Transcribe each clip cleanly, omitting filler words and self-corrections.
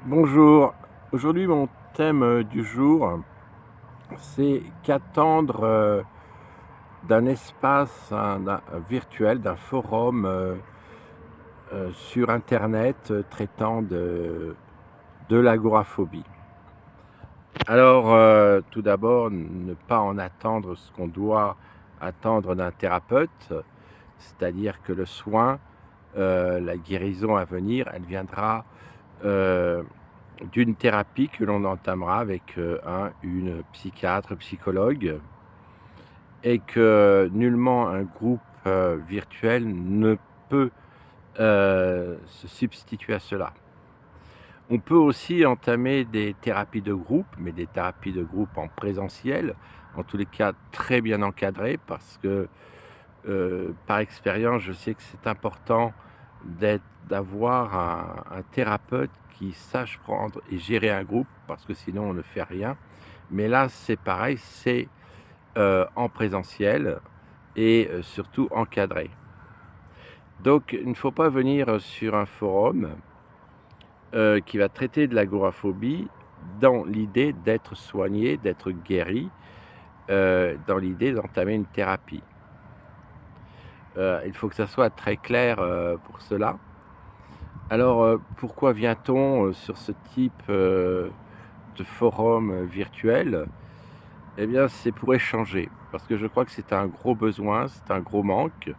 Bonjour, aujourd'hui mon thème du jour, c'est qu'attendre d'un espace virtuel, d'un forum sur Internet traitant de l'agoraphobie. Alors, tout d'abord, ne pas en attendre ce qu'on doit attendre d'un thérapeute, c'est-à-dire que le soin, la guérison à venir, elle viendra euh, d'une thérapie que l'on entamera avec une psychiatre, psychologue, et que nullement un groupe virtuel ne peut se substituer à cela. On peut aussi entamer des thérapies de groupe, mais des thérapies de groupe en présentiel, en tous les cas très bien encadrées, parce que par expérience, je sais que c'est important d'avoir un thérapeute qui sache prendre et gérer un groupe, parce que sinon on ne fait rien. Mais là, c'est pareil, c'est en présentiel et surtout encadré. Donc, il ne faut pas venir sur un forum qui va traiter de l'agoraphobie dans l'idée d'être soigné, d'être guéri, dans l'idée d'entamer une thérapie. Il faut que ça soit très clair pour cela. Alors, pourquoi vient-on sur ce type de forum virtuel? Eh bien, c'est pour échanger, parce que je crois que c'est un gros besoin, c'est un gros manque,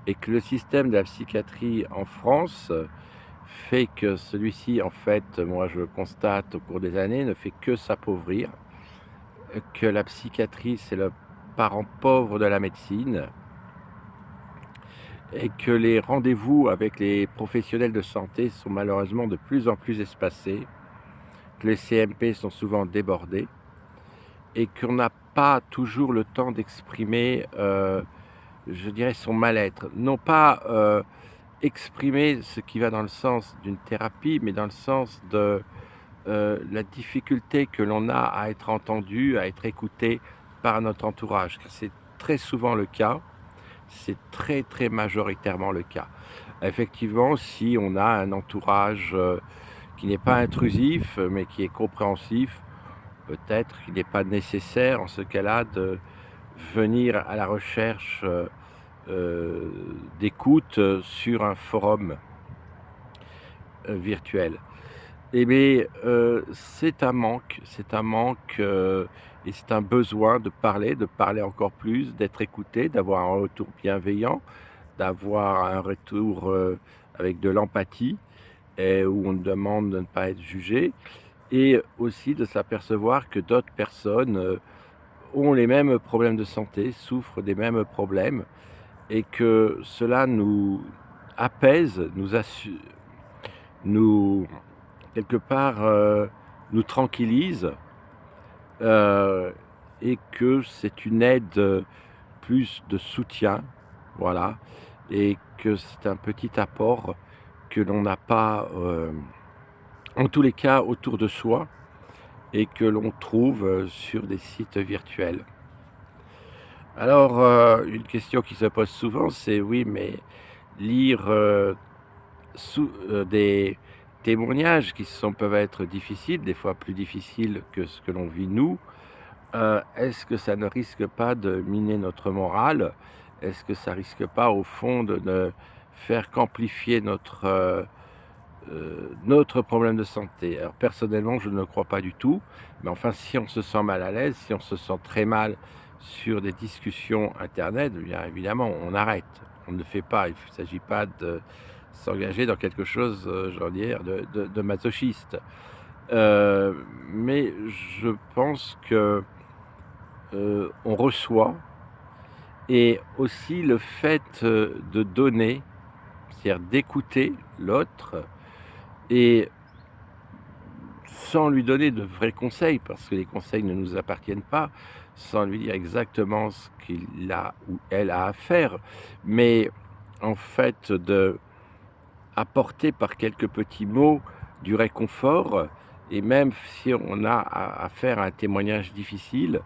et que le système de la psychiatrie en France fait que celui-ci, en fait, moi je le constate au cours des années, ne fait que s'appauvrir, que la psychiatrie, c'est le parent pauvre de la médecine, et que les rendez-vous avec les professionnels de santé sont malheureusement de plus en plus espacés, que les CMP sont souvent débordés, et qu'on n'a pas toujours le temps d'exprimer, je dirais, son mal-être. Non pas exprimer ce qui va dans le sens d'une thérapie, mais dans le sens de la difficulté que l'on a à être entendu, à être écouté par notre entourage. C'est très souvent le cas, c'est très très majoritairement le cas. Effectivement, si on a un entourage qui n'est pas intrusif, mais qui est compréhensif, peut-être qu'il n'est pas nécessaire en ce cas-là de venir à la recherche d'écoute sur un forum virtuel. Eh bien, c'est un manque et c'est un besoin de parler encore plus, d'être écouté, d'avoir un retour bienveillant, d'avoir un retour avec de l'empathie et où on demande de ne pas être jugé, et aussi de s'apercevoir que d'autres personnes ont les mêmes problèmes de santé, souffrent des mêmes problèmes, et que cela nous apaise, nous quelque part, nous tranquillise, heu et que c'est une aide, plus de soutien, voilà, et que c'est un petit apport que l'on n'a pas, en tous les cas autour de soi, et que l'on trouve, sur des sites virtuels. Alors, une question qui se pose souvent, c'est: «Oui, mais lire, des témoignages qui peuvent être difficiles, des fois plus difficiles que ce que l'on vit nous, est-ce que ça ne risque pas de miner notre morale? Est-ce que ça risque pas au fond de ne faire qu'amplifier notre problème de santé?» Alors personnellement, je ne le crois pas du tout, mais enfin si on se sent mal à l'aise, si on se sent très mal sur des discussions internet, eh bien évidemment on arrête. On ne le fait pas, il ne s'agit pas de s'engager dans quelque chose, je veux dire de masochiste. Mais je pense que on reçoit, et aussi le fait, de donner, c'est-à-dire d'écouter l'autre, et sans lui donner de vrais conseils, parce que les conseils ne nous appartiennent pas, sans lui dire exactement ce qu'il a ou elle a à faire, mais en fait apporter par quelques petits mots du réconfort, et même si on a à faire un témoignage difficile,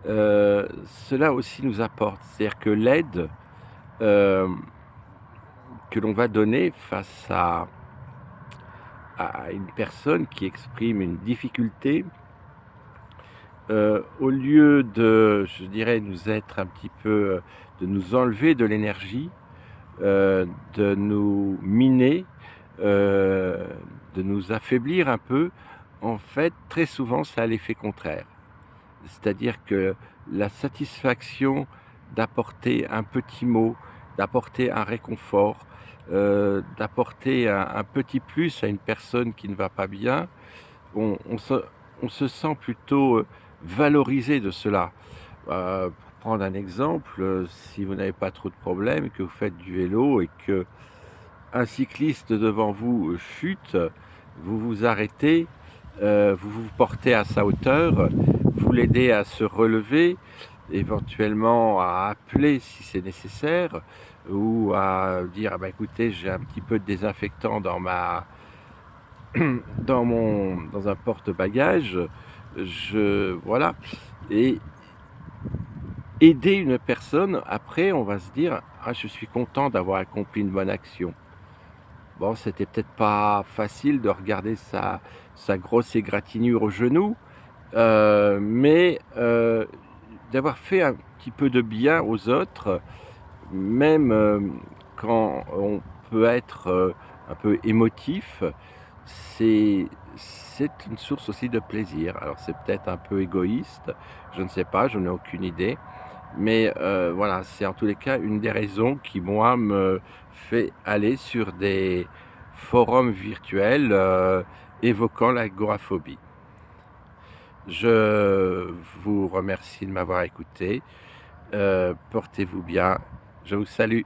cela aussi nous apporte. C'est-à-dire que l'aide, hem, que l'on va donner face à une personne qui exprime une difficulté, au lieu de, je dirais, nous être un petit peu, de nous enlever de l'énergie, de nous miner, heu, de nous affaiblir un peu, en fait, très souvent, ça a l'effet contraire. C'est-à-dire que la satisfaction d'apporter un petit mot, d'apporter un réconfort, d'apporter un petit plus à une personne qui ne va pas bien, on se sent plutôt, valorisé de cela. Pour prendre un exemple, si vous n'avez pas trop de problèmes, que vous faites du vélo et qu'un cycliste devant vous, chute, vous vous arrêtez, vous vous portez à sa hauteur, vous l'aidez à se relever, éventuellement à appeler si c'est nécessaire ou à dire: «Ah bah, écoutez, j'ai un petit peu de désinfectant dans un porte-bagages, je voilà» et aider une personne, après on va se dire: «Ah, je suis content d'avoir accompli une bonne action». Bon, c'était peut-être pas facile de regarder sa grosse égratignure au genou, mais d'avoir fait un petit peu de bien aux autres, même, quand on peut être, un peu émotif, c'est une source aussi de plaisir. Alors c'est peut-être un peu égoïste, je ne sais pas, je n'ai aucune idée, mais voilà, c'est en tous les cas une des raisons qui, moi, me fait aller sur des forums virtuels, évoquant l'agoraphobie. Je vous remercie de m'avoir écouté, portez-vous bien, je vous salue.